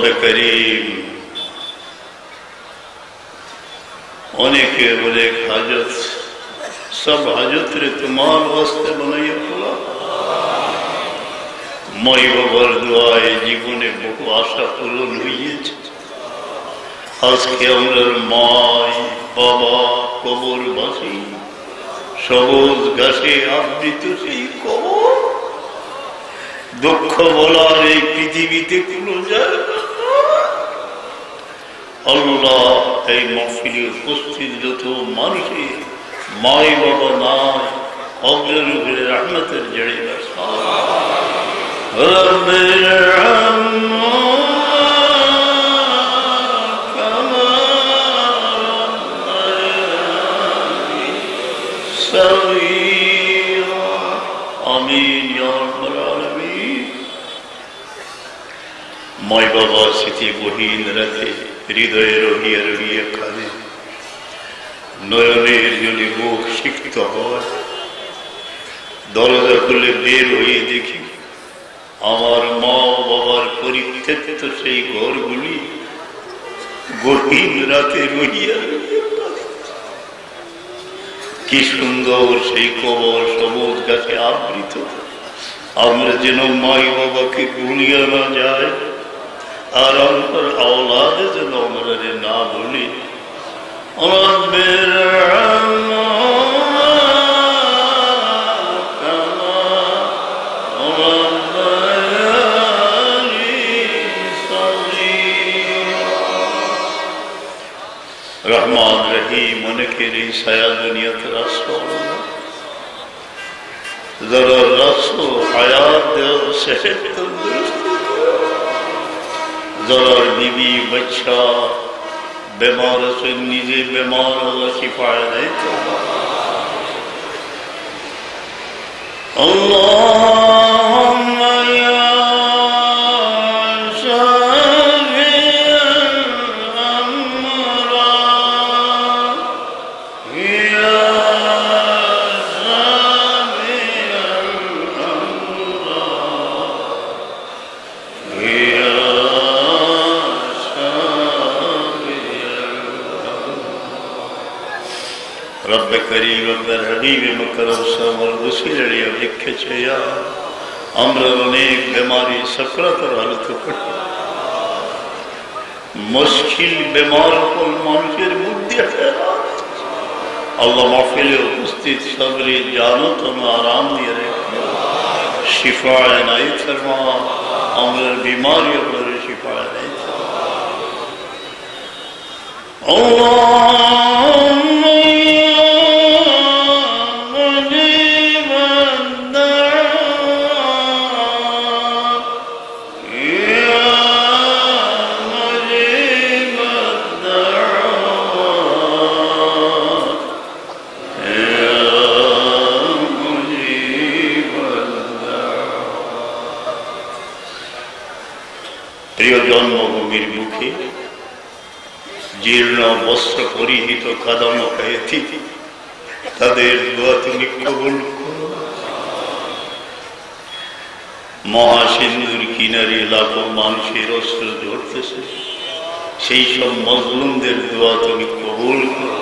रब्बे करीम अनेकेर अनेक हाजत सब हाजत रे तुम्हार वास्ते बनाइया खुला माई बाबार दुआए जीवने बहु आशा पूरण हইয়েছে আজকে আমরার মাই বাবা কবরবাসী সবুজ ঘাসে আবৃত সেই কবর দুঃখ বলার এই পৃথিবীতে কোনো জায়গা আল্লাহ এই মাহফিলে উপস্থিত যত মানুষের মাই বাবা নাই কবরের উপরে রহমতের জড়ে বসা রব্বে রহমা आमीन या रब्बल आलमीन माय बाबा स्थिति गहीन राखे हृदय रहिए रहिए काने नयनेर जले मुख सिक्त हय दरजा खुले बेर हये देखी आमार मा बाबार परित्यक्त सेई घरगुली गहीन राते रहिए कि सुंदर से कबर सबुज गाছে आवृत আমরা যেন মাই বাবাকে ভুলিয়া না যায় আর আমার औलाद যেন আমরা না ভুলি रहमान रहीम उनके साया दुनिया रास्ता जरा रसो हयात सेहत तंदुरुस्त जरा बीवी बच्चा बीमार से निजे बीमार अल्लाह शिफाए दे अल्लाहुम्मा या रब्बे करीम अब्दुल हबीब मुकरम समर वसीले लिखे या আমরা অনেক बीमारी सकरातर हालत मुश्किल बीमार को मानुषेर मध्य अल्लाह महफिले उपस्थित सबरे जानो तुम आराम दिए रखे शिफा इनायत फरमा আমরা बीमारियों पर शिफा इनायत अल्लाह जन्मभूमिर मुखे जीर्ण वस्त्र परिहित कदम खायती तादेर दुआ तुमी कबुल करो महासिंधुर किनारे लाखों मानुषेर अस्त्र झरतेछे सेई सब मजलुमदेर दुआ तुमी कबुल करो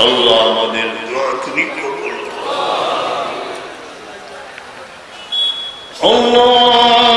अल्लाह आमादेर दुआ तुमी कबुल करो अल्लाह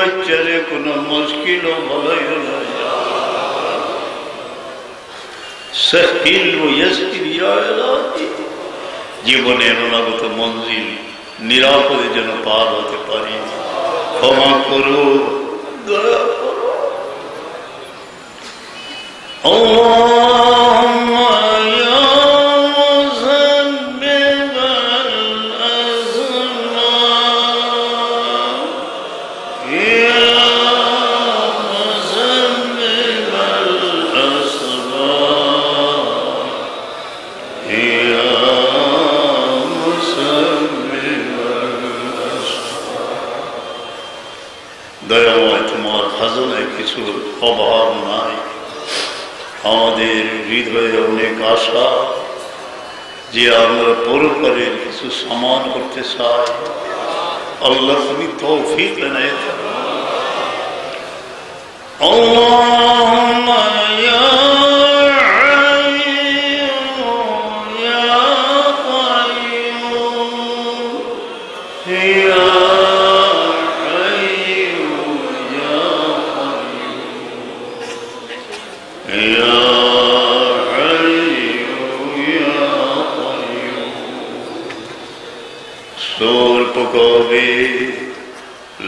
बच्चारे कोनो मुश्किल जीवने अनागत मंजिल निरापदे जेन पार होते पारी क्षमा करो दया करो দয়াময় তোমার খাজনায় কিছুর অভাব নাই। আমাদের হৃদয়ে অনেক আশা যে আমরা পরকালের কিছু সমান করতে চাই। আল্লাহ তুমি তৌফিক এনায়েত করো। আল্লাহুম্মা ইয়া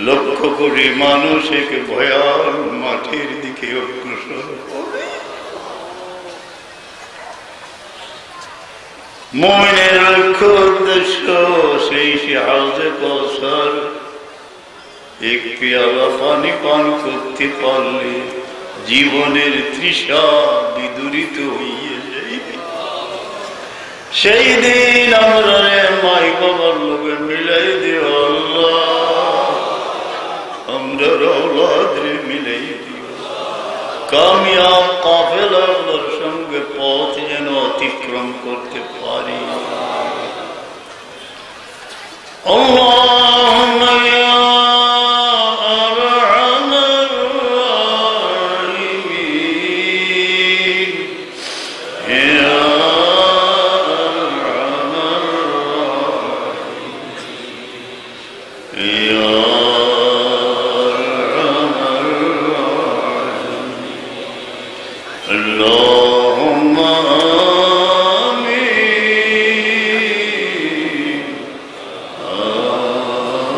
লক্ষ কোটি মানুষ এক ভয়াল মাটির দিকে অগ্রসর হবে। মুমিনের লক্ষ্য উদ্দেশ্য সেই হাউজে কাউসার এক পেয়ালা পানি পান করতে পারলে জীবনের তৃষা বিদূরিত হইয়ে যাইবে। সেই দিন আমরা মাই বাবার লোকে মিলাই দিও আল্লাহ, আমরা রওলাদরে মিলাই দিও। কামিয়াব কাফেলার সঙ্গে পথ যেন অতিক্রম করতে পারি। আল্লাহুম্মা ইয়া আরহামার রাহিমিন, ইয়া আরহামার রাহিমিন, ইয়া Allahumma amin,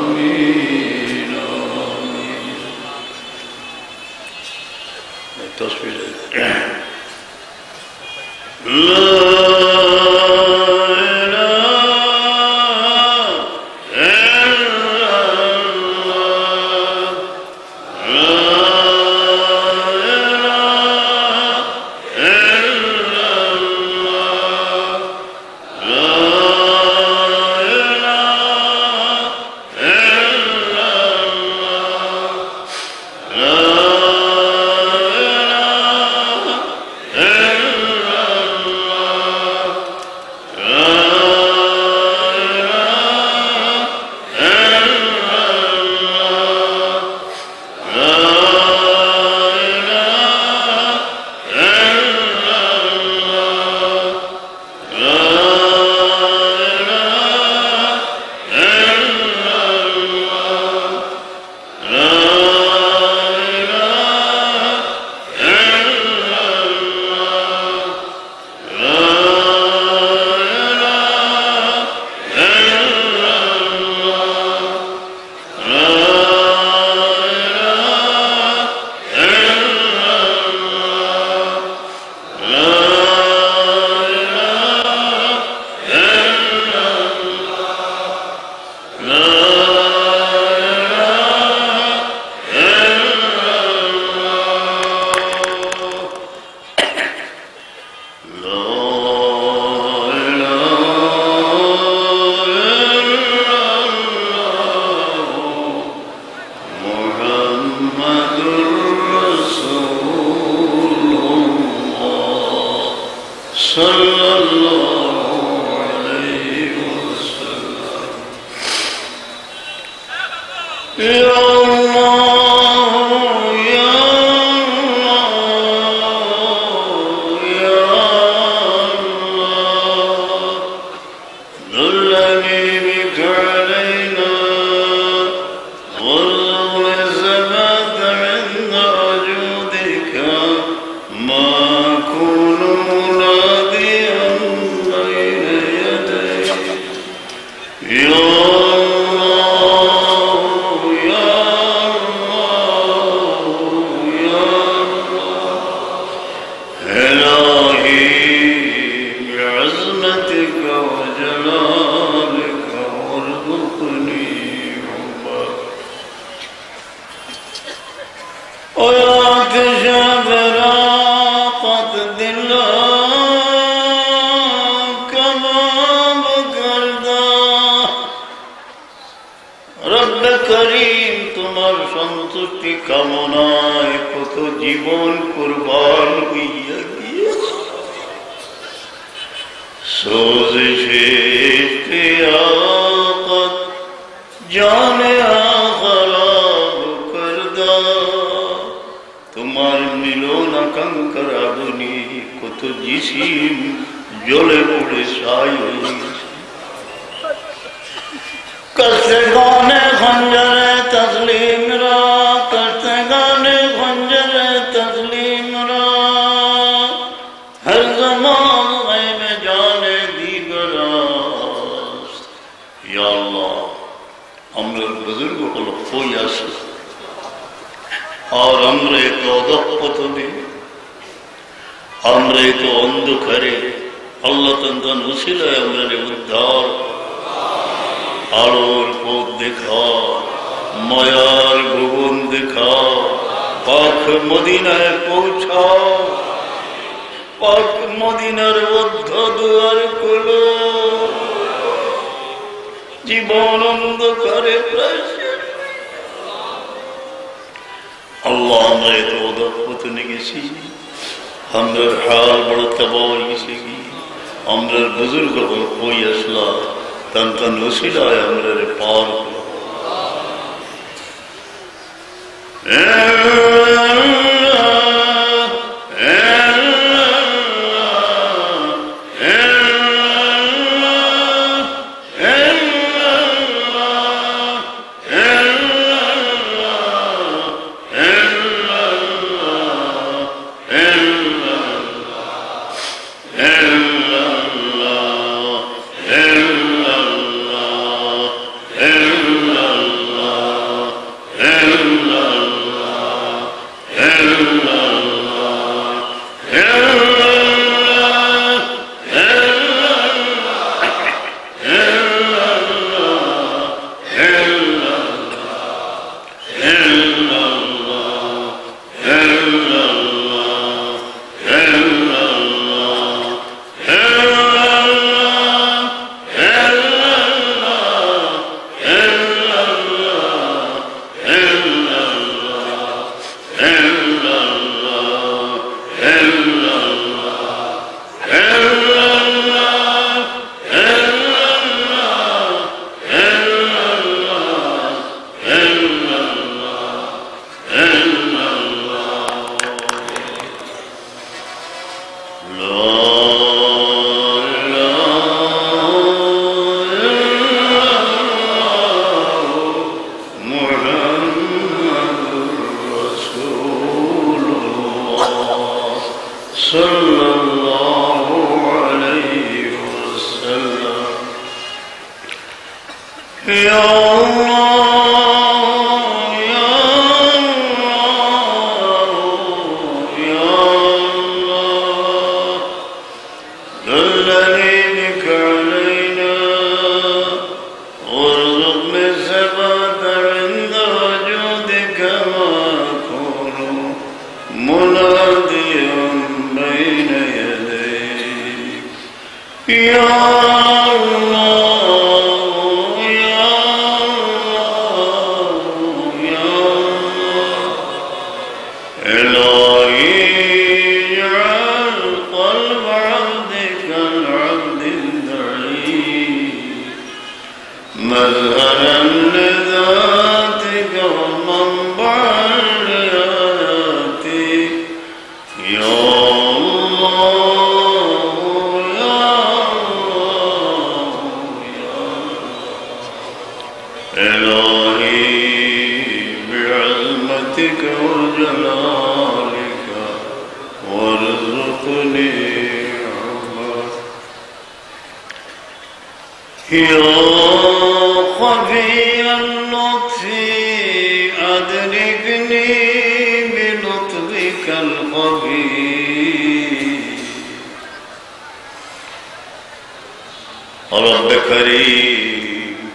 amin, amin. Tasbih. সন্তুষ্টি কামনায় কত জীবন কুরবান হইয়া গিয়েছে। সোজশে ইশতিয়াকত জানে খরাব করদা, তোমার মিলন আকাঙ্ক্ষার আগুনে কত জিসিম জ্বলে পড়ে ছাই হয়েছে। करते गाने खंजरे तस्लीम रा, करते गाने खंजरे तस्लीम रा, हर ज़मान गैब जाने दीगरास्त। या अल्लाह, আমরা বুজুর্গ হলো কই আছে আর আমরা তো অধঃপতনে, আমরা তো অন্ধকারে, আল্লাহ তাআলার উসিলায় আমরা উদ্ধার আলোর পথ দেখা, মায়ার ভুবন দেখা, পাক মদিনায় পৌঁছাও, পাক মদিনার বদ্ধ দুয়ার খুলো, জীবন অন্ধকারে প্রায় আল্লাহ আমরা এত অধঃপতনে গেছি, আমরা হাল বড় তবাহ হয়ে গেছে কি, আমরা বুজুর্গ কই আসলা तन वसीलाय हमरे पार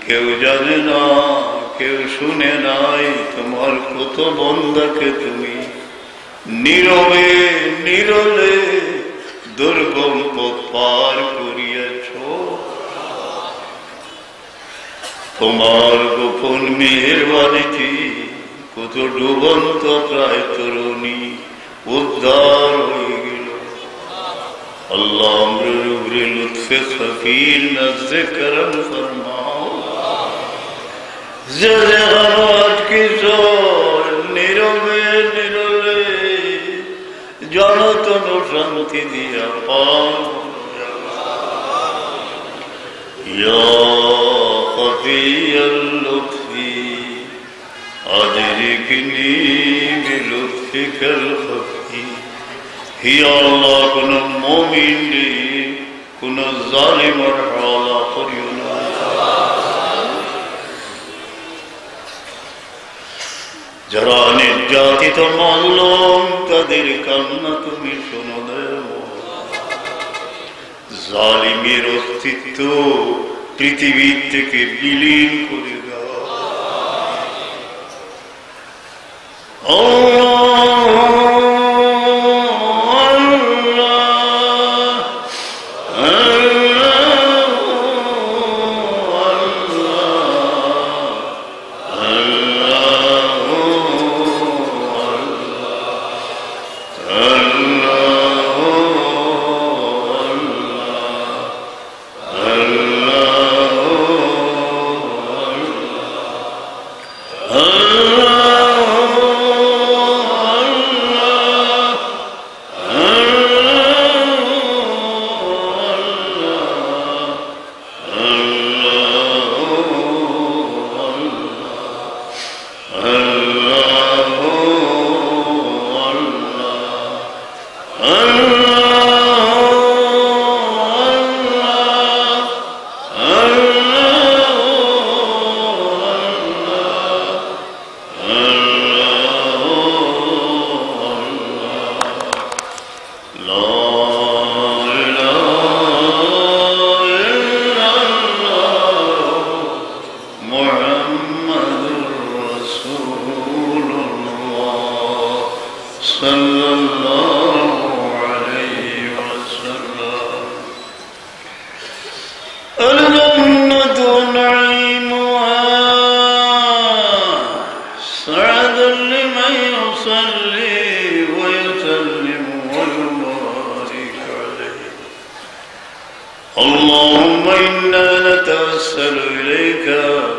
কেউ জানে না, কেউ শুনে নাই তোমার কত বন্দাকে তুমি নীরবে নীরলে দুর্গম পথ পার করিয়াছ। তোমার গোপন মেহেরবানিতে দ্রুত ডুবন্ত প্রায় তরুণী উদ্ধার হয়ে গেল। আল্লাহ আমরের উপরে লুৎফে খফির নজরে করম ফরমাও। যে আটকে নীরবে নীরবে জনতন শান্তি দিয়া পান। ইয়া খফিয়াল লুৎফি আদরিকনি বিলুৎফিকাল খফি। হি আল্লাহ, কোন মুমিন কোন জালিমের হাওলা করিও না। যারা নির্যাতিত মানলম তাদের কান্না তুমি শোনো দেও। জালিমের অস্তিত্ব পৃথিবী থেকে বিলীন করে দাও। اللهم إنا نتوسل إليك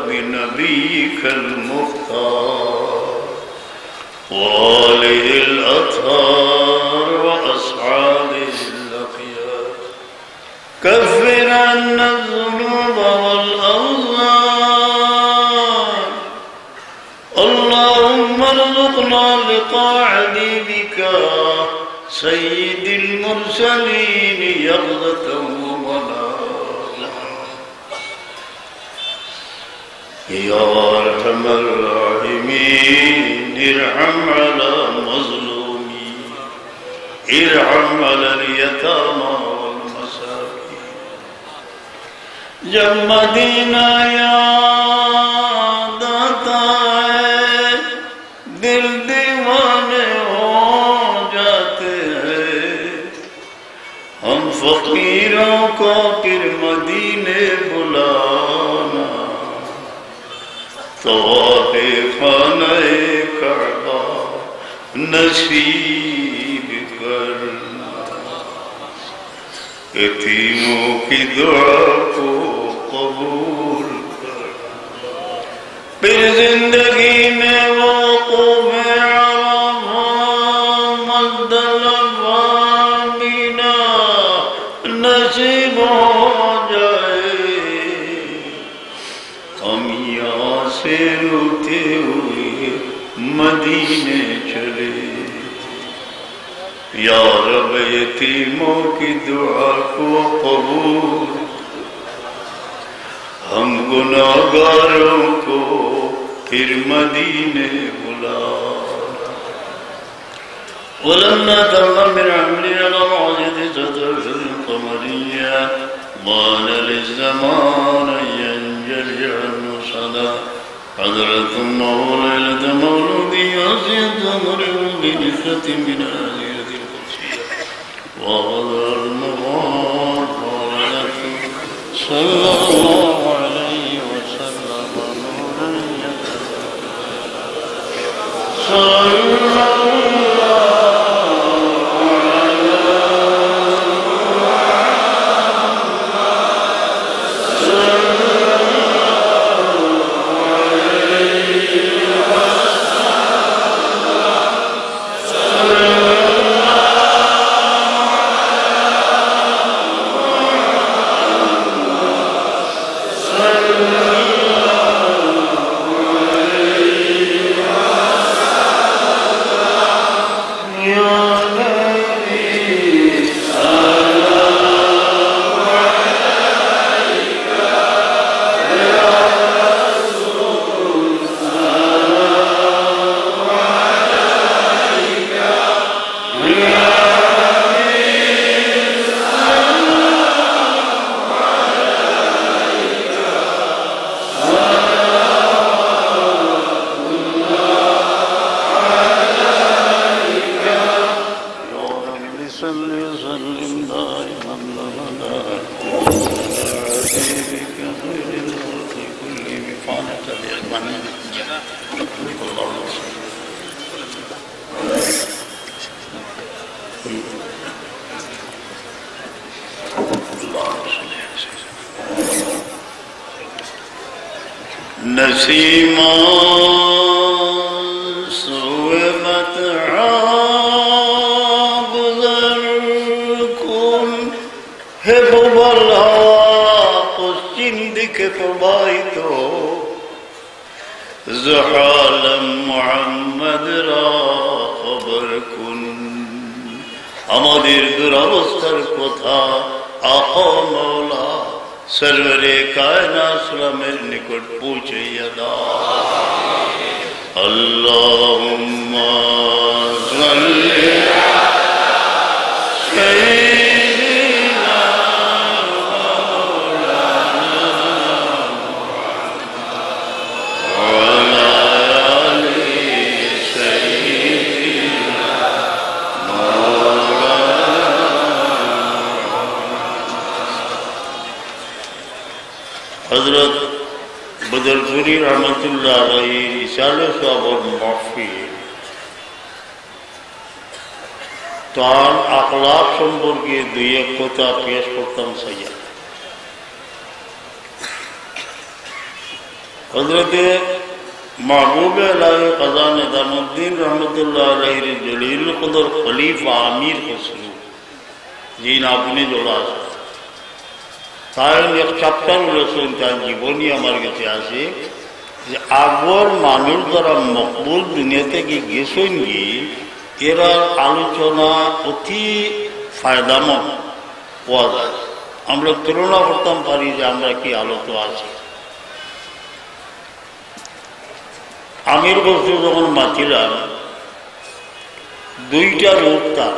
بنبيك المختار وآله الأطهار وأصحابه الأخيار. كفر عنا الذنوب والأوزار. اللهم ارزقنا لقاء حبيبك سيد المرسلين يغدة يا أرحم الراحمين ارحم على المظلومين ارحم على اليتامى والمساكين. جب مدینہ یاد آتا ہے دل دیوانے ہو جاتے ہیں. ہم فقیروں کو پھر مدینے بلانا طواف خانہ کعبہ نصیب کرنا. یتیموں کی دعا کو قبول کرنا. پھر زندگی میں وقوف عرفہ مزدلفہ مینا نصیب ہو سے روتے ہوئے مدینے چلے. یا رب یتیموں کی دعا کو قبول. ہم گناہگاروں کو پھر مدینے بلا. ولما تم من عملنا المعجد ستر القمرية ضال للزمان ينجلي عنه صدى حضرة المولى ليلة مولودي عزيز مريم بنسبة من آلية القدسية وغدر المغار صلى الله عليه وسلم نورا মানে नसीमा सुवमत गुजर कुन हे बुबला पश्चिम दिखे प्रवाहित जहालम मुहम्मद रा खबर कुन আমাদের দুরবস্থার কথা আহা মওলা সরওয়ারে কায়নাত সালামের নিকট পৌঁছাইয়া দাও আল্লাহুম্মা সাল্লি আলা সাইয়্যিদিনা हजरत बदरपुरी रहमतुल्लाह अलैहि रिसाले साहब महफिल तार अखलाक सम्पर्के दुई एक कथा पेश करताम चाहिए हजरत महबूब इलाही क़ज़ा निज़ामुद्दीन रहमतुल्लाह अलैहि जलील क़दर खलीफा आमिर खुसरू जिन आपने जोड़ा তাই এক চ্যাপ্টার বলেছেন তার জীবনী আমার কাছে আছে যে আগর মানুষ যারা মকবুল দুনিয়া থেকে গেছেন গিয়ে এরা আলোচনা অতি ফায়দামন্দ পাওয়া যায় আমরা তুলনা করতাম পারি যে আমরা কি আলোচ আছি আমির বস্তু যখন মাতিলাম দুইটা রূপ তার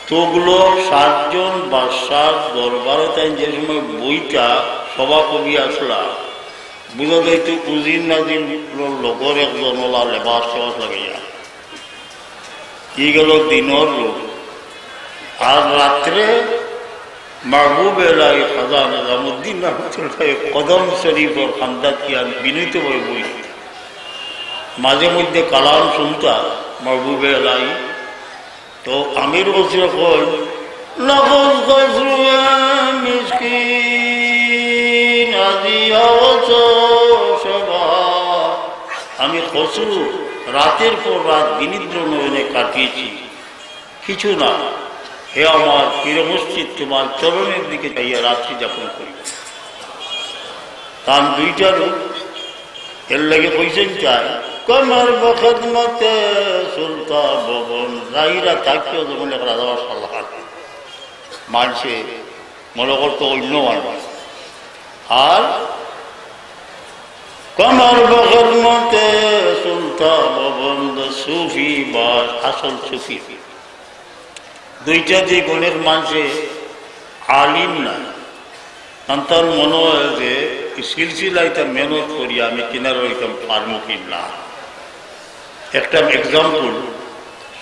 তোগুলোক 7 জন বাদশার দরবারে তাই যে সময় বইটা সভা কবি আসলা বুঝা যাইতো উজির নাজির লোকের একজন ওলা লেবাস টেবাস লাগাইয়া কি গেল দিনের রূপ আর রাত্রে মাহবুব এলাহি খাজা নিজামুদ্দিন রহমতুল্লাহ কদম শরীফের খান্দাত কি আর বিনীত হয়ে বই মাঝে মধ্যে কালাম শুনতা মাহবুব এলাহি तो आमिर बसरे कल नफस खसरुए मिस्किन আজিয়া সভা আমি খসরু রাতের পর রাত বিনিদ্র নয়নে কাটিয়েছি কিছু না হে আমার পীর মসজিদ তোমার চরণের দিকে চাইয়া রাত্রি যাপন করি তার দুইটা রূপ এর লাগে কইছেন চায় कमर बखदमत सुल्ता भवन जाहिरा थाकिও যখন এক রাজা সাল্লাহ মানছে মনে করতো অন্য মানুষ আর कमर बखदमत सुल्ता भवन সুফি বা আসল সুফি দুইটা যে গুণের মানুষে আলিম না তার মনে হয় যে সিলসিলাইটা মেহনত করি আমি কিনার হইতাম পারমু কিনা একটা এক্সাম্পল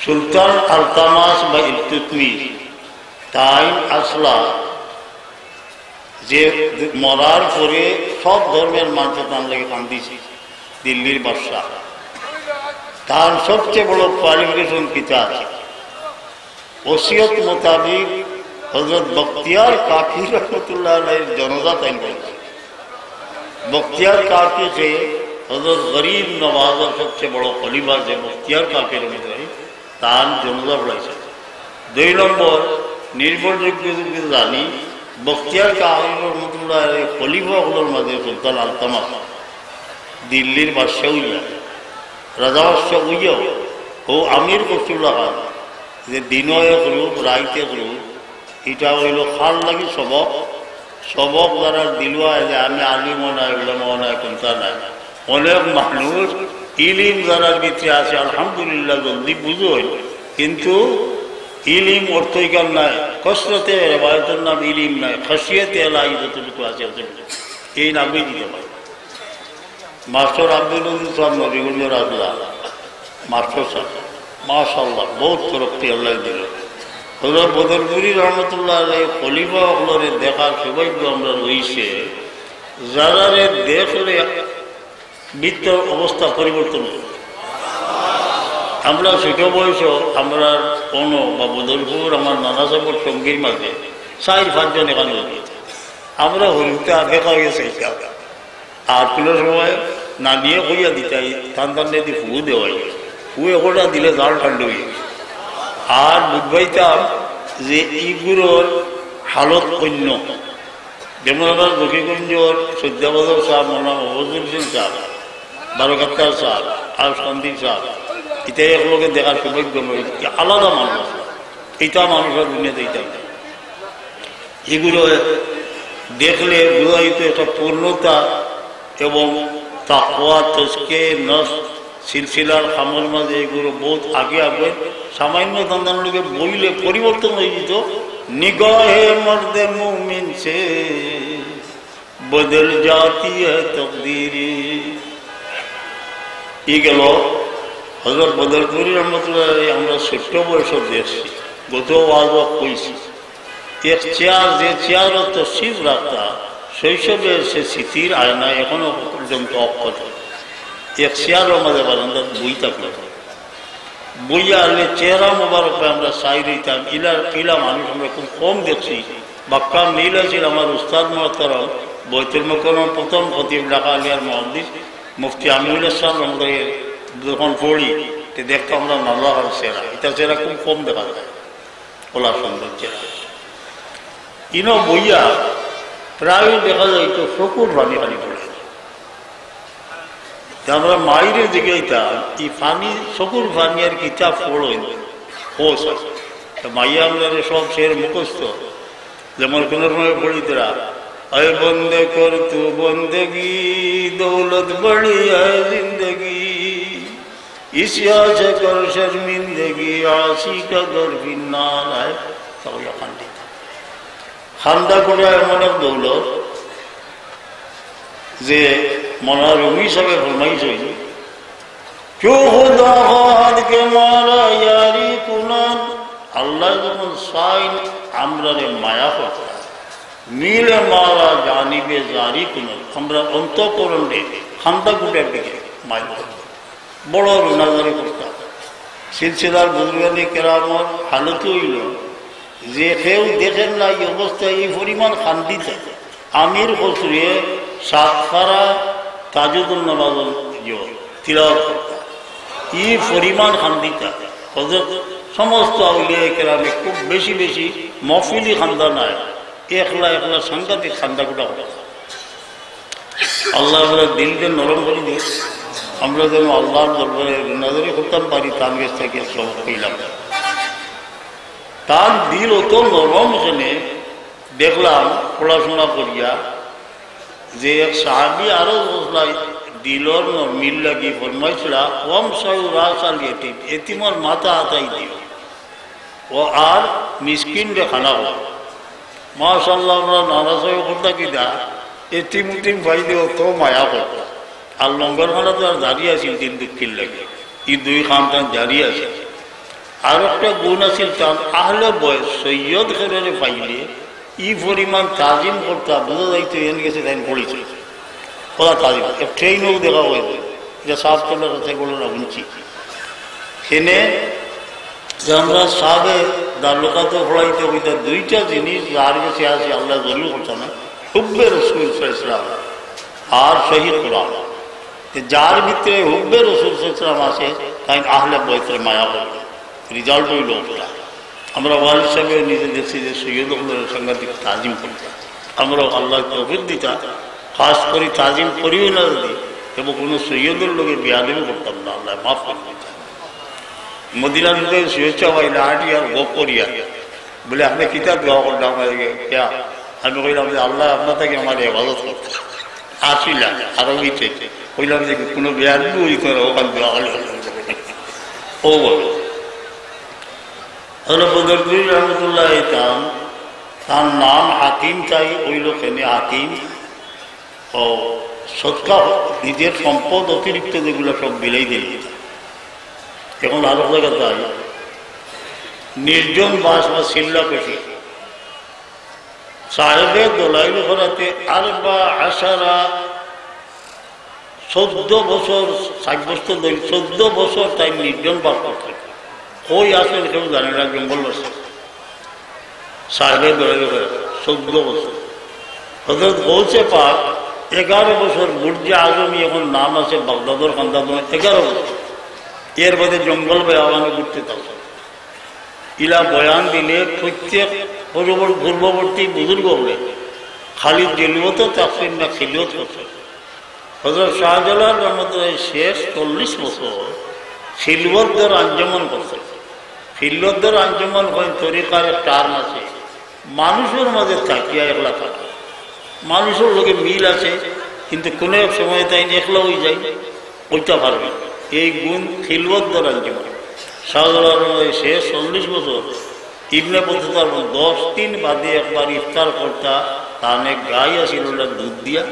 সুলতান আলতামাস বা ইলতুতমিশ তাই আসলা যে মরার পরে সব ধর্মের মানুষ তার লাগে কান্দিছে দিল্লির বাদশাহ তার সবচেয়ে বড় কোয়ালিফিকেশন কিতা আছে ওসিয়ত মোতাবিক হযরত বখতিয়ার কাকি রহমতুল্লাহ আলাইহির জনাজা তাই বলছে বখতিয়ার কাকি से हजरत गरीब नवाजा सबसे बड़ो खलीफा से बख्तियार काफी रही तान जनजा पढ़ाई 2 नम्बर निर्भरযোগ্য জানি বখতিয়ার কাকি রহমতুল্লাহ খলিফা হলোর মধ্যে সুলতান আলতামাস দিল্লির বাদশাহ হইয়া রাজা বাদশাহ হইয়া ও আমির বসুল্লাহ খান যে দিনও এক রূপ রাইতে এক রূপ এটা হইল খাল লাগি সবক সবক যারা দিলুয়া যে আমি আলিমও নাই উলামাও নাই কোনটা নাই অনেক মানুষ ইলিম যারার ভিতরে আছে আলহামদুলিল্লাহ জলদি বুঝোই কিন্তু ইলিম অর্থইকার নাই কসরতে রেবায়তের নাম ইলিম নাই খাসিয়তে এলাহি যতটুকু আছে এই নামই দিতে পারে মাস্টার আব্দুল আজিজ সাহেব নবীগঞ্জ রাজলা মাস্টার সাহেব মাশাআল্লাহ বহুত তরক্কি আল্লাহ দিল হযরত বদরপুরি রহমতুল্লাহ আলাইহি খলিফা হলরে দেখার সৌভাগ্য আমরা রইছে যারারে দেখলে বৃত্তর অবস্থা পরিবর্তন হল। আমরা ছোট বয়স আমরা কোনো বা বদলপুর আমার নানা সাহেবের সঙ্গীর মাঝে 4-5 জন এখানে হয়েছে। আমরা হরিতে আগে খাওয়া গেছে আর কোনো সময় না নিয়ে কইয়া দিতাই টান দিয়ে ফু দেওয়াই, ফু একটা দিলে জাল ঠান্ডা হয়ে গেছে। আর বুঝবাইতাম যে এইগুলোর হালত অন্য, যেমন আমার দক্ষিণগঞ্জর সদ্যাবাদর সাহেব মৌলানা মহবুবুল হোসেন সাহেব, বারকাত্তার সাহেব আর সন্দীপ সাহেব, এটাই একলোকে দেখার সৌভাগ্য আলাদা মানুষ। এইটা মানুষের দুনিয়াতে এইটা এগুলো দেখলে বিবাহিত একটা পূর্ণতা এবং তাকওয়া তজকে নফস সিলসিলার খামর মাঝে এগুলো বহুত আগে আগে সামান্য দান্দান লোকে বইলে পরিবর্তন হয়ে যেত। নিগাহে মর্দে মুমিন সে বদল জাতি হ্যায় তকদীরি। ই গেল হযরত বদরপুরি রহমতুল্লাহ। আমরা ছোট্ট বয়সের দেখছি, গত ওয়াজ কইছি, এক চেয়ার যে চেয়ারও তশরিফ রাখতা শৈশবে সে স্মৃতির আয়না এখনো পর্যন্ত অক্ষত। এক চেয়ারও আমাদের বারান্দার বই থাকলো, বইয়া আনলে চেহারা মোবারক আমরা চাই রইতাম। ইলা মানুষ আমরা খুব কম দেখছি। বাক্কা মিল আছিল আমার উস্তাদ মহতরম বৈতুল মোকররম প্রথম খতিব ঢাকা আলিয়ার মুহাদ্দিস মুফতি আমিনুল ইসলাম রহমতুল্লাহ যখন পড়ি দেখতাম আমরা নাল্লাহর চেহারা, এটা চেহারা খুব কম দেখা যায়, ওলা সুন্দর চেহারা। ইনো বইয়া প্রায় দেখা যায় তো চকুর পানি পানি পড়ে। আমরা মায়ের দিকে এই পানি চকুর পানি আর কিতাব পড়ো হোস মাইয়া আমরা সব শের মুখস্থ। যেমন কোন সময় পড়ি তোরা আয় বন্দে কর তু বন্দেগি দৌলত বড়ি আয় জিন্দগি ইসিয়া সে কর শর্মিন্দগি আসি কা গর ফিন্নার আয়। তাহলে খান্দা করে এমন এক দৌলত যে মৌলানা রুমি সাহেব ফরমাইছে কেউ খুদা হাতকে মারা ইয়ারি কুনান। আল্লাহ যখন সাইন আমরা রে মায়া করতাম মিলে মারা জানিবে জারি কুনান। আমরা অন্তঃকরণ রে খান্দা কুটের দিকে মায় বড় রুনাজারি করতাম। সিলসিলার বুজুর্গানি কেরামর হালত হইল যে কেউ দেখেন না এই অবস্থায় এই পরিমাণ খান্দিত আমির খসরুয়ে সাতখারা তাজুদুল নবাজ তিলাওয়াত করতা, এই পরিমাণ খান্দিতা। সমস্ত আউলিয়া কেরামে খুব বেশি বেশি মফিলি খান্দা নাই, একলা একলা সাংঘাতিক খান্দা গোটা করে। আল্লাহ দিলকে নরম করে দিয়ে আমরা যেন আল্লাহর দরবারে নাজরে করতাম পারি। তার কাছ থেকে সবক পেলাম, তার দিল অত নরম শুনে দেখলাম পড়াশোনা করিয়া যে এক সাহাবি আরো দিলর মিল লাগি ফরমাইছিল কম সাহু রাসাল এটিম, এতিমর মাথা হাতাই দিও ও আর মিসকিন রে খানা হল। মাশাআল্লাহ আমরা নানা সাহেব করতা কিনা এটিম উটিম ভাই দিও তো মায়া করতা। আর লঙ্গরখানা তো আর দাঁড়িয়ে আছিল 3 দুঃখির লাগে, এই 2 খানটান দাঁড়িয়ে আছে। আর একটা গুণ আছিল তার আহলে বয়স সৈয়দ খেরে পাইলে ই পরিমাণ তাজিম করতা, বোঝা যাইতো এন গেছে তাই পড়েছে ওরা তাজিম। ট্রেনও দেখা হয়েছে যে সাফ করলে সেগুলো না উঞ্চি সেনে যে আমরা সাবে দারলোকাতে পড়াইতে হইতে 2টা জিনিস যার কাছে আছে আল্লাহ জরুর করছে না, হুব্বে রসুল ইসলাম আর শহীদ কোরআন। যার ভিতরে হুব্বে রসুল ইসলাম আছে তাই আহলে বয়সের মায়া করবে, রেজাল্ট হইল ওটা। আমরা ওয়ালিদ সাহেব নিজে দেখছি যে সৈয়দগুলোর সাংঘাতিক তাজিম করতে, আমরা আল্লাহ তৌফিক দিতা খাস করে তাজিম করিও না যদি এবং কোনো সৈয়দের লোকের বেয়াদবি করতাম না, আল্লাহ মাফ করে দিতাম। মদিনার ভিতরে শুভেচ্ছা পাইলে আটি আর গোপ করিয়া বলে আপনি কিতাব দোয়া করলাম আমাদেরকে ক্যা, আমি কইলাম যে আল্লাহ আপনার থেকে আমার হেফাজত করতে আসিলাম আরো গিয়েছে কইলাম যে কোনো বেয়াদবি ওই করে ওখান দোয়া হলে ও বলো বদরপুরি রহমতুল্লাহ তার নাম হাকিম, তাই ওই লোকেনে হাকিম ও সৎকা নিজের সম্পদ অতিরিক্ত যেগুলো সব বিলাই দিল। এখন আরো জায়গা তাই নির্জন বাস বা সিল্লা পেশি সাহেবের দোলাইল করাতে আর বা আশারা 14 বছর 60 বছর ধরে 14 বছর তাই নির্জন বাস করতে কই আসেন কেউ জানে না, জঙ্গল বসে সাহেবের দৌড়ে 14 বছর। হযরত গৌসে পাক 11 বছর বুর্জে আজমি এখন নাম আছে বাগদাদর খান্দাদ 11 বছর এর মধ্যে জঙ্গল বেয়াবানো ঘুরতে থাকছে। ইলা বয়ান দিলে প্রত্যেক পূর্ববর্তী বুজুর্গ হলে খালি দিলবত তাফসির না খিলিয়ত করছে। হযরত শাহজালাল রহমতুল্লাহ শেষ 40 বছর খিলওয়াতদের আঞ্জমান করছে। খিলওয়াতদের আঞ্জমান হয় তরিকার টার্ম আছে, মানুষের মাঝে থাকিয়া একলা থাকে, মানুষের লোকে মিল আছে কিন্তু কোনো এক সময় তাই একলা হয়ে যায়, ওইটা পারবে। এই গুণ খিলওয়াতদের আঞ্জমান। শাহজালাল শেষ 40 বছর ইবনে বতুতার 10 দিন বাদে একবার ইফতার করতা, তানে গাই আসিল দুধ দিয়া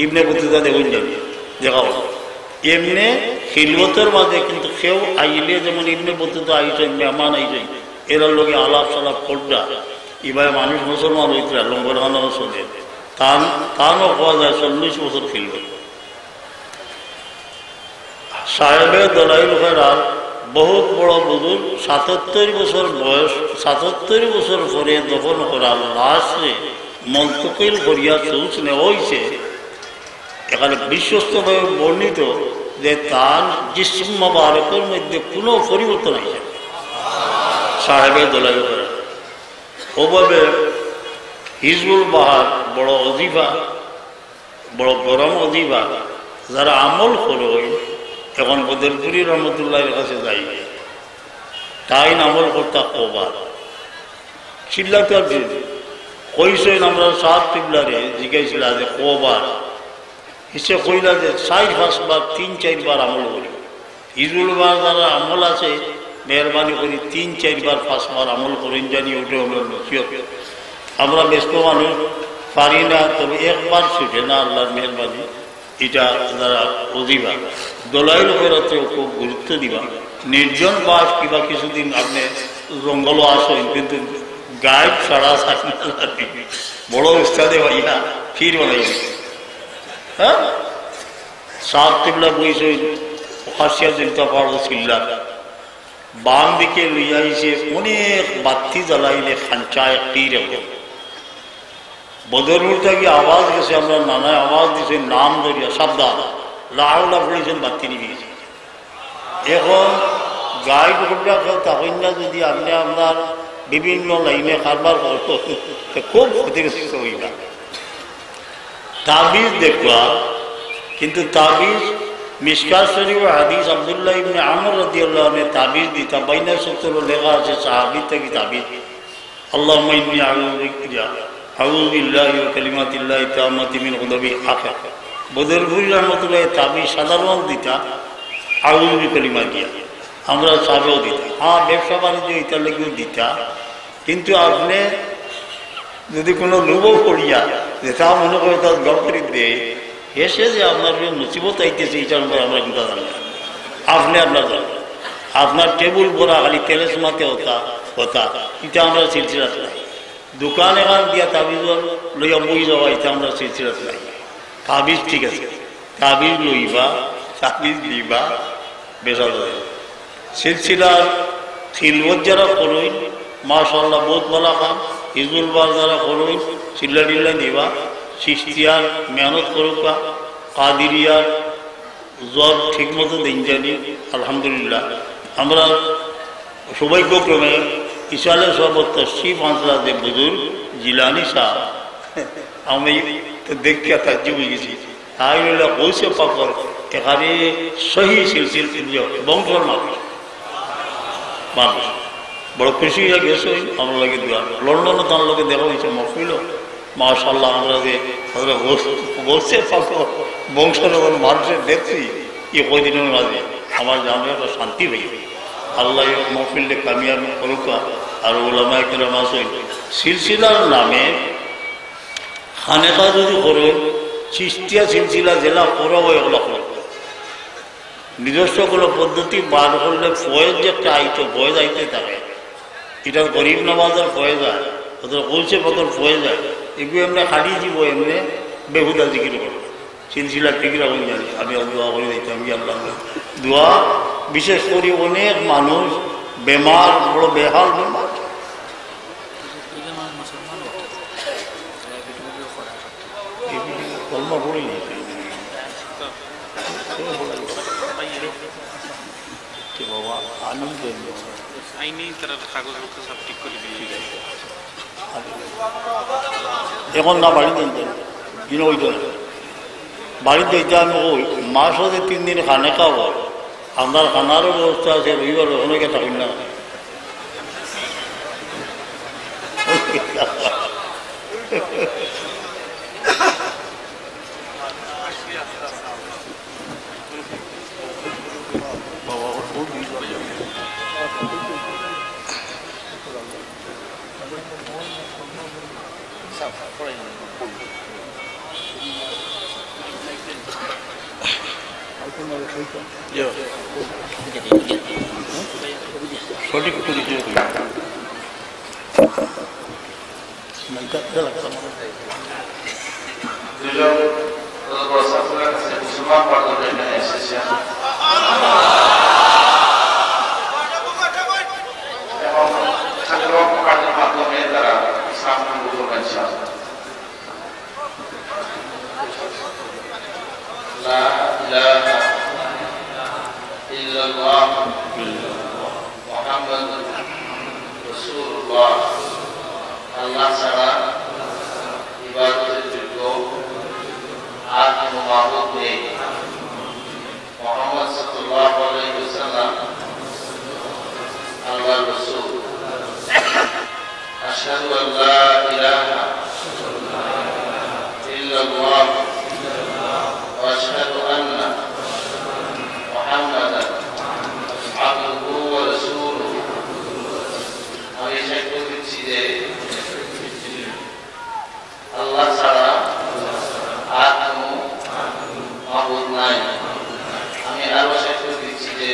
ইবনে বতুতা দেখুন যাবে দেখাও এমনি খিলওয়াতের মাঝে কিন্তু কেউ আইলে যেমন ইবনে বতুতা আইসেন, মেহমান আইসেন, এরা লোকে আলাপ সালাপ করতা এভাবে মানুষ মুসলমান হইতে লঙ্গর খানাও চলে তানও পাওয়া যায় 40 বছর খিলওয়াত। সাহেবের দলাইল ফেরার বহুত বড় বুজুর্গ 77 বছর বয়স, 77 বছর পরে দফন করার লাশে মন্তকিল করিয়া চুষ নেওয়া হয়েছে। এখানে বিশ্বস্তভাবে বর্ণিত যে তার জিসম মুবারকের মধ্যে কোনো পরিবর্তন হয়েছে সাহেবের দলাইল ফেরার। ওভাবে হিজবুল বাহার বড় অজিফা, বড় গরম অজিফা যারা আমল করে এখন বদরপুরি রহমতুল্লাহের কাছে যাই, তাই আমল করতা কবার চিল্লাতে কইসেন আমরা 7 টিবলারে জিজ্ঞাসিলা যে কবার হিসে কইলা যে 4-5 বার 3-4 বার আমল করি। হিজবুল বার যারা আমল আছে মেহরবানি করি 3-4 বার 5 বার আমল করেন জানি, ওটা হলো নসিহত। আমরা ব্যস্ত মানুষ পারি না, তবে একবার ছুটে না আল্লাহর মেহরবানি। এটা যারা অজিবা দলাইল ফেরাতেও খুব গুরুত্ব দিবা। নির্জন বাস কিবা কিছুদিন আপনি জঙ্গলও আসেন কিন্তু গাইড ছাড়া বড় উস্তাদে ভাইয়া ফির বানাই হ্যাঁ 7 টিবলা বইছে হাসিয়া চিন্তা পাড়ো চিল্লা বাম দিকে লইয়া আইছে অনেক বাতি জ্বালাইলে খাঞ্চায় তীর বদরপুর থেকে আওয়াজ গেছে, আমরা নানায় আওয়াজ দিছে নাম ধরিয়া সাবধান লাউলা পড়েছেন বাতি নিয়ে গেছে। এখন গাইড ঘটনা তখন না যদি আপনি আপনার বিভিন্ন লাইনে কারবার করতো খুব ক্ষতিগ্রস্ত হইবা। তাবিজ দেখবা কিন্তু তাবিজ মিশকাত শরীফ হাদিস আব্দুল্লাহ ইবনে আমর রাদিয়াল্লাহু আনহু তাবিজ দিতা বাইনা সূত্র লেখা আছে সাহাবী থেকে তাবিজ আল্লাহুম্মা ইন্নী আউযু বিল্লাহি ওয়া কালিমাতিল্লাহি তাম্মাতি মিন গুদাবি আখির। বদরপুরি রহমতুল্লাহ তাবিজ সাধারণ দিতা আউযু বিকালিমা দিয়া, আমরা সাবেও দিতা, হ্যাঁ ব্যবসা বাণিজ্য ইত্যাদি লেগেও দিতা। কিন্তু আপনি যদি কোনো লোভ করিয়া যে তা মনে করে তার গল্পের দেয় এসে যে আপনার মুসিবত আইতেছে এইটার উপরে আমরা কিন্তু জানি না। আপনি আপনার জানেন আপনার টেবুল ভরা খালি তেলে সমাতে হতা এটা আমরা সিলসিলাত নাই। দোকান এখান দিয়া তাবিজ লইয়া বই যাওয়া এটা আমরা সিলসিলাত নাই। তাবিজ ঠিক আছে, তাবিজ লইবা তাবিজ দিবা বেচা যায়। সিলসিলার খিলওয়াত যারা করইন মাশাআল্লাহ বহুত ভালো কাম। হিজবুল বার যারা করইন চিল্লা টিল্লা দিবা, চিশতিয়ার মেহনত করুকা, কাদিরিয়ার জ্বর ঠিক মতো দিন জানি আলহামদুলিল্লাহ। আমরা সৌভাগ্যক্রমে ইসালে সর্বত্র শিব আনসার যে বুজুর্গ জিলানি সাহ আমি তো দেখিয়া তাজ্জুব হয়ে গেছি। তাই হইলে গৌসে পাকর এখানে সহি সিলসিল বংশর মানুষ বড় খুশি হয়ে গেছে। আমরা লাগে লন্ডনে তার লোকে দেখা হয়েছে মফিল মাশাআল্লাহ। আমরা যে গৌসে পাকর বংশর মানুষের দেখছি এই কয়দিনের মাঝে আমার জানে একটা শান্তি হয়ে আল্লাহ মহফিলে কামিয়াবি করুকা। আর ওলামায়ে কেরাম আছেন সিলসিলার নামে খানেকা যদি করে চিস্তিয়া সিলসিলা জেলা করব এগুলো করব নিজস্ব কোনো পদ্ধতি বার করলে ফয়েজ যে একটা আইতো ফয়েজ আইতে থাকে। এটা গরিব নওয়াজের ফয়েজ হয়, ওদের কলসে পথর ফয়েজ হয়, এগুলো আমরা খালি দিব এমনি বেহুদা জিকির করবো সিলসিলা ঠিক রাখুন জানি আমি অভিভাবক করে দিতাম কি আল্লাহ দোয়া বিশেষ করে অনেক মানুষ বেমার বড় বেহাল বেমার কলমা পড়ি বাবা আনন্দ এখন না বাড়িতে কিনে ওই বাড়িতে আমি ওই মাস হতে 3 দিন খানে খাবো আপনার খানারও ব্যবস্থা আছে রবিবার অনেকে থাকুন না সঠিক মুসলমান পার্লামেন্টে এখানে এসেছেন এবং ছাত্র কার্যের মাধ্যমে তারা ইসলাম কবুল করবেন লা ইলাহা ইল্লাল্লাহ মুহাম্মাদুর রাসূলুল্লাহ আল্লাহ ছাড়া ইবাদতের যোগ্য আর কোনো মাবুদ নেই মুহাম্মদ সাল্লাল্লাহু আলাইহি ওয়াসাল্লাম আল্লাহর রাসূল আশহাদু আল্লা ইলাহা ইল্লাল্লাহ ওয়া আশহাদু আন্না মুহাম্মাদান আবদুহু ওয়া রাসূলুহু আমি সাক্ষ্য দিচ্ছি যে আল্লাহ ছাড়া আর কোনো মাবুদ নাই আমি আরো সাক্ষ্য দিচ্ছি যে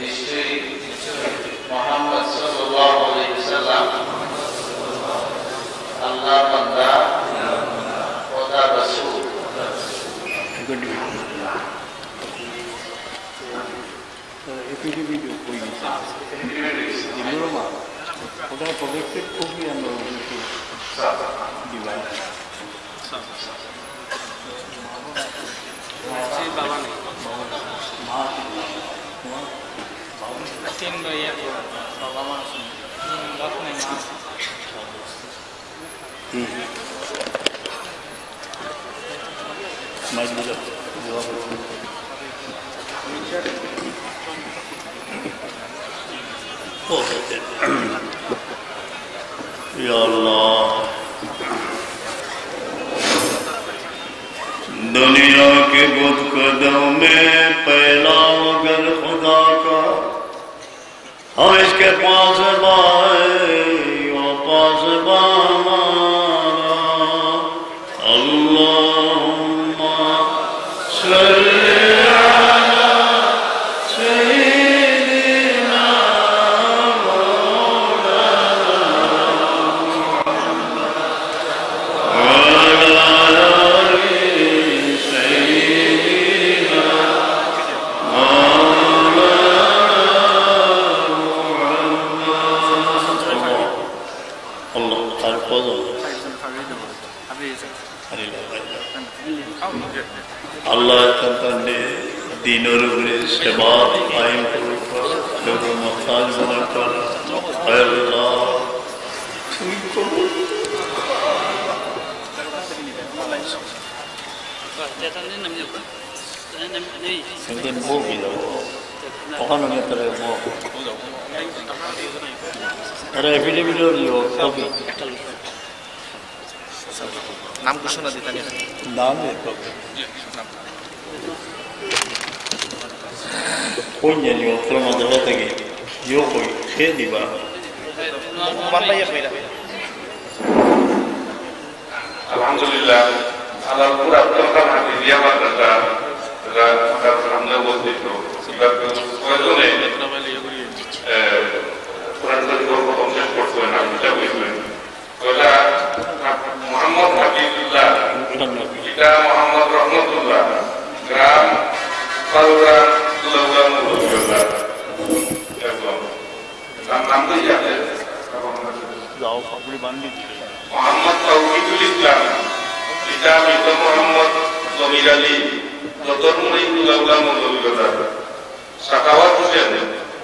নিশ্চয়ই মুহাম্মদ সাল্লাল্লাহু আলাইহি ওয়াসাল্লাম আল্লাহর বান্দা ও তার রাসূল ওটা প্রজেক্টেড কপি আমরা দিবা বাবা নেই তিন বাবা মা বাপ নেই মা মাইক দিল या अल्लाह दुनिया के बुत कदम में पहला मगर खुदा का हम इसके पास बाए वो पास बामारा अल्लाहुम्मा सल्ली Allah tantane dinor upre seba qaim karo muhtaj banar kar Allah তুমি কবুল Mungkin bu gitu, pokoknya nggak terlalu bu. Ada video yo, kopi. নাম ঘোষণা দিতেন নাম kopi. Kau jadi orang ada lagi, yo koi, saya di bawah. mana ya beda Alhamdulillah ala pura terkan hati dia pada alhamdulillah bos itu sebab itu Quran itu konsep portuan kita itu. Kalau Muhammad Habibullah kita program tulang juga naam to yaad hai जाओ पकड़ी बांधी Muhammad Tauhidul Islam Pita Mita Muhammad Zamir Ali Dr. Muridul Ulama Maulana Sakawat Hussain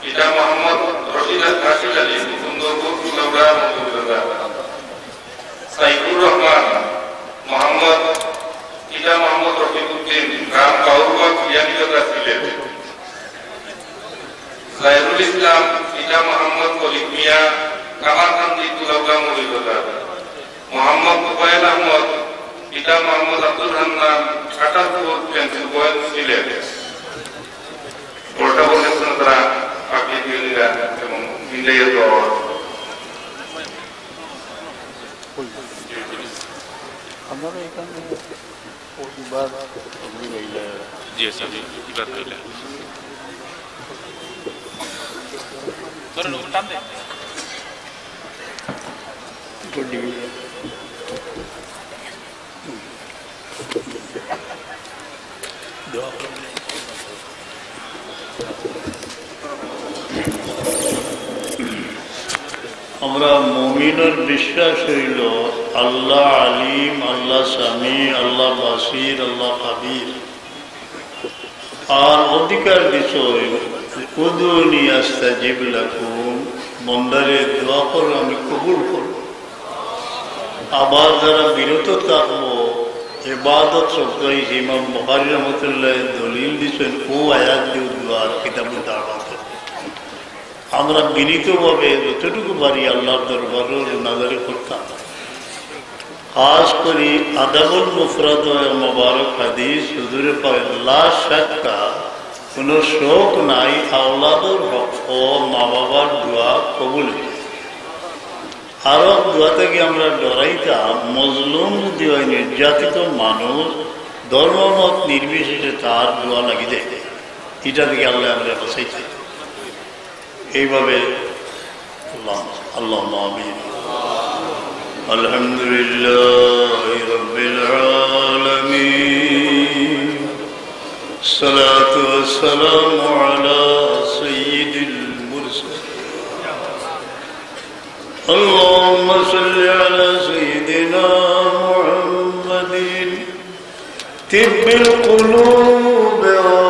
Pita Muhammad Rashid Ali Sundurpur Ulama Maulana Saifur Rahman Muhammad Pita Muhammad Rafiquddin Ram Kaurbat Yani Kota Silet Zairul Islam Pita Muhammad Khalid Mia Kamar Kanti Ulama Maulana Muhammad Ubaid Ahmad Pita Muhammad Abdul Hannan Katarpur Pencil Boy Silet Portable Sentra Pakit Yunida Mindaya Dor हमारे एक बार पकड़ी गई है जी sir जी बात कर ले sir लोग time दे गुडी दुआ कर ले আমরা মুমিনের বিশ্বাস হইল আল্লাহ আলিম, আল্লাহ সামি, আল্লাহ বাসির, আল্লাহ কাবির। আর অধিকার বিষয় উদুনি আস্তাজিব লাকুম, বন্দারে দোয়া করো আমি কবুল করব। আবার যারা বিরত থাকবো ইবাদত সবটাই ইমাম বুখারী রহমাতুল্লাহ দলিল দিচ্ছেন ও আয়াত দিয়ে দোয়ার কিতাবুল দাওয়াত। আমরা বিনীতভাবে যতটুকু পারি আল্লাহর দরবারের নাজারে করতাম। খাস করে আদাবুল মুফরাদ মুবারক হাদিস হুজুরে পাক লা শাক্কা কোনো শোক নাই আওলাদের হক ও মা বাবার দোয়া কবুল। আরো দোয়া থেকে আমরা ডরাইতাম মজলুম যদি হয় নির্যাতিত মানুষ ধর্মমত নির্বিশেষে তার দোয়া লাগি যায়, এটা থেকে আল্লাহ আমরা বাঁচাইছি। এইভাবে আল্লাহ আল্লাহ আমিন। আলহামদুলিল্লাহি রাব্বিল আলামিন, সালাতু ওয়াসসালামু আলা সাইয়্যিদিল মুরসালিন। اللهم صل على سيدنا محمد طب القلوب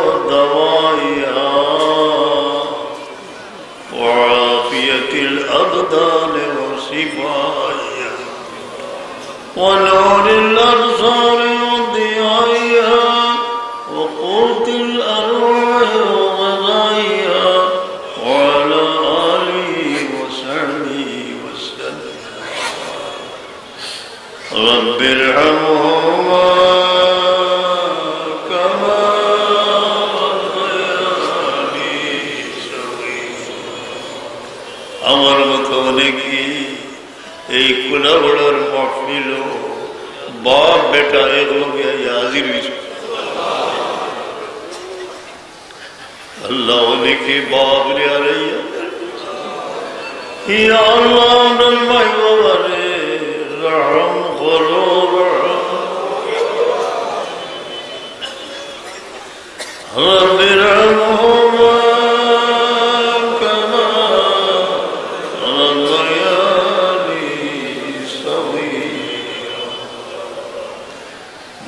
ودوائها وعافية الأبدان وشفائها ونور الأبصار وضيائها وقوت الأرواح وغذائها وعلى آله وصحبه وسلم. رب ارحمهما আমার মতো অনেকেই এই কুলাবড়ার মহফিল বাপ বেটা এগুলোকে হাজির হয়েছে। আল্লাহ অনেকে বাপ রে আরাইয়া ইয়া আল্লাহ আমার ভাই বাবা রে রহম করো, রব্বি রহমহুমা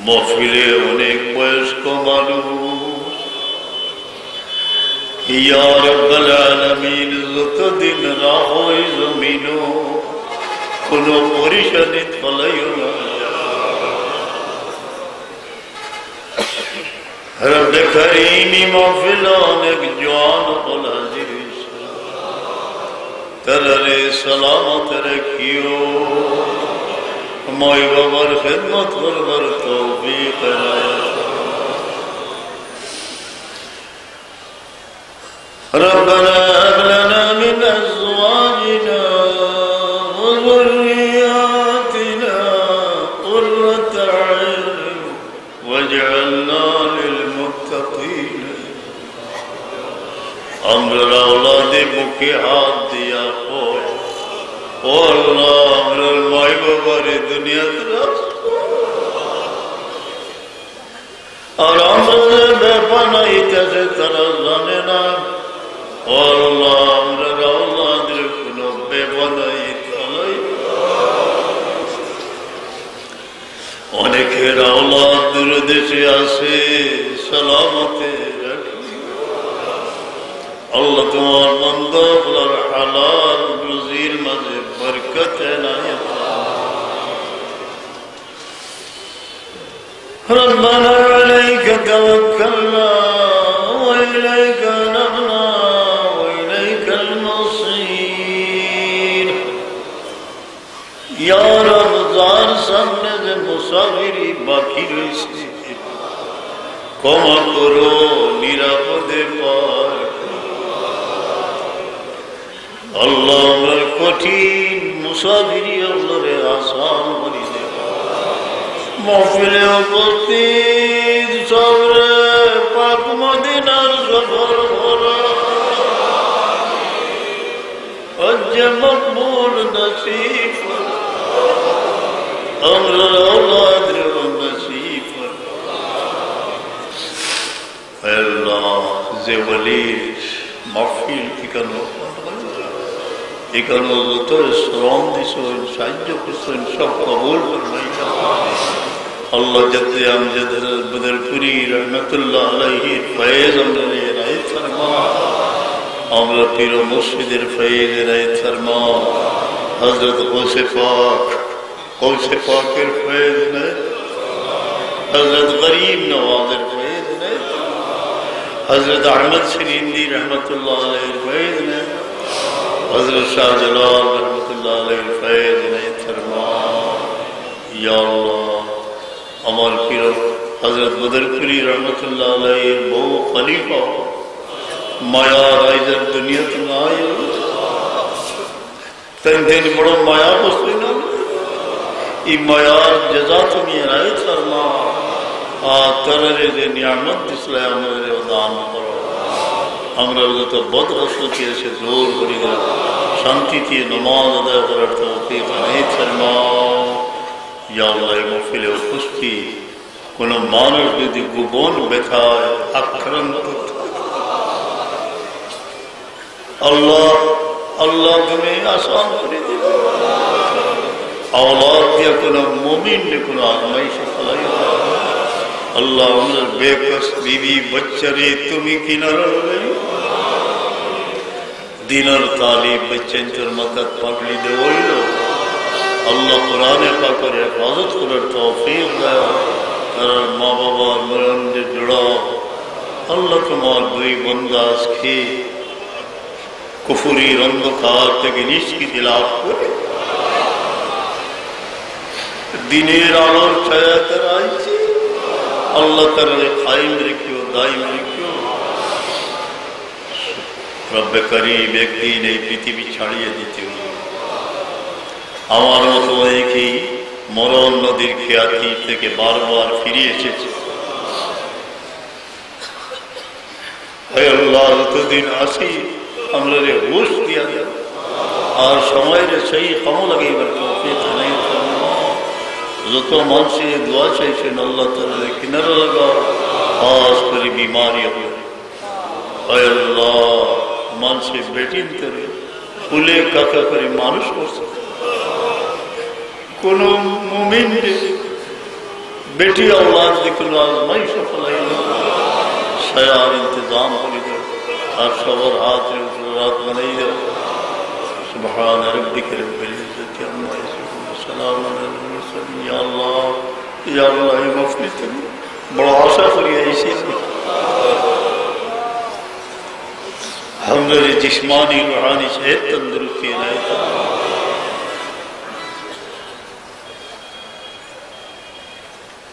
মহফিলে অনেক বয়স্ক মানুষ। ইয়া রাব্বাল আলামিন যতদিন রাহই জমিনও কোনো পরিশানি ফলাইও না। রব্বে করিমি মহফিল অনেক জওয়ান হল হাজির হয়েছে, তারারে সালামত রাখিও, মাই বাবার খেদমত করবার তৌফিক এনায়েত। ربنا هب لنا من أزواجنا وذرياتنا قرة أعين واجعلنا للمتقين। আমরা আওলাদে মুখে হাত দিয়া কই ও আল্লাহ আমরা মাই বাবারে দুনিয়াতে রাখো, আর আমাদের বানাইতেছে তারা জানে না। আল্লাহ আমরা আওলাদের কোনো বেবানাইতে অনেকের আওলাদ দূর দেশে আছে, সালামতে রাখি। আল্লাহ তোমার বান্দা আপনার হালাল রুজির মাঝে বরকত এনায়েত। ربنا عليك توكلنا وإليك أنبنا وإليك المصير يا رب जार सामने से मुसाफिरी बाकी रही क्षमा करो निरापदे पार। अल्लाह कठिन मुसाफिरी अल्लाह आसान बनी दे। महफिले उपस्थित सबरे पाक मदीनार सफर भरा हज मकबूल नसीब আমরা औलाद नसीब अल्लाह যে ওলির মাহফিল এখানে যত শ্রম দিছেন সাহায্য করছেন সব কবুল করবেন। আল্লাহ জাদে আমজাদ বদরপুরি রহমতুল্লাহ আলাইহির ফয়েজ আমরা রায়ত ফরমা। আমরা পীর মুর্শিদের ফয়েজ রায়ত ফরমা। হযরত গৌসে পাক गौसे पाकेर फैज़ ने, हज़रत गरीब नवाज़ेर फैज़ ने, हज़रत अहमद शरींदी रहमतुल्लाह अलैहिर फैज़ ने, हज़रत शाह जलाल रहमतुल्लाह अलैहिर फैज़ ने फरमा। या अल्लाह अमर पीर हज़रत बदरपुरी रहमतुल्लाह अलैहिर बहु खलीफा माया राइजर दुनिया तक आए तन दिन बड़ो माया बसते ना मायार जजा तुम्हें रायत फरमा। तररे दे नियामत दिसले हमरे दान करो। আমরা যত বদহসতি আছে জোর করি শান্তি দিয়ে নামাজ আদায় করার তৌফিক আনাইত ফরমাও। ইয়া আল্লাহ মাহফিলে উপস্থিত কোন মানুষ যদি গোপন ব্যথায় আক্রান্ত আল্লাহ আল্লাহ তুমি আসান করে দিবে। औलाद दिया कोना मोमिन ने कोना आजमाइश फलाई अल्लाह उमर बेकस बीवी बच्चरे तुम्ही किनारा गई दिनर तालीब बच्चन तर मदद पकड़ी दे ओइलो अल्लाह कुरान पाक कर हिफाजत कर तौफीक दे कर मां बाबा मरण दे जुड़ा अल्लाह तुम्हार दुई बंदास के कुफरी अंधकार থেকে নিষ্কৃতি লাভ করে দিনের আলোর ছায়াতে রাখছি। আল্লাহ তাআলা কায়েম রাখিও দায়ম রাখিও। রব্বে করিম একদিন এই পৃথিবী ছাড়িয়ে দিতে আমার মতো অনেকেই মরণ নদীর খেয়াতি থেকে বারবার ফিরে এসেছে। হে আল্লাহ যতদিন আসি আমরা হুশ দিয়া দেব আর সময়ের সেই কামো লাগাইবার তৌফিক নাই। যত মানুষে দোয়া চাইছেন আল্লাহ তাআলা কিনারা লাগাও খাস করে बीमारी हो। আল্লাহ মানুষে বেটিন করে ফুলে কাকা করে মানুষ করছে কোন মুমিন बेटी औलाद दिखल आजमाइश फलाई शयार इंतजाम हो हर सबर हाथ रात बनाई दो। सुभान रब्बिक रब्बिल इज्जति अम्मा यसिफून सलाम अलल मुरसलीन। या अल्लाह ये मफलिस बड़ा आशा करिए इसी हमरे जिस्मानी रूहानी सेहत तंदुरुस्ती इनायत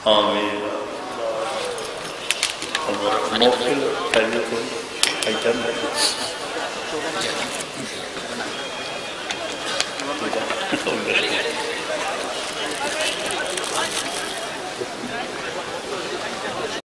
आमीन। मोहसिन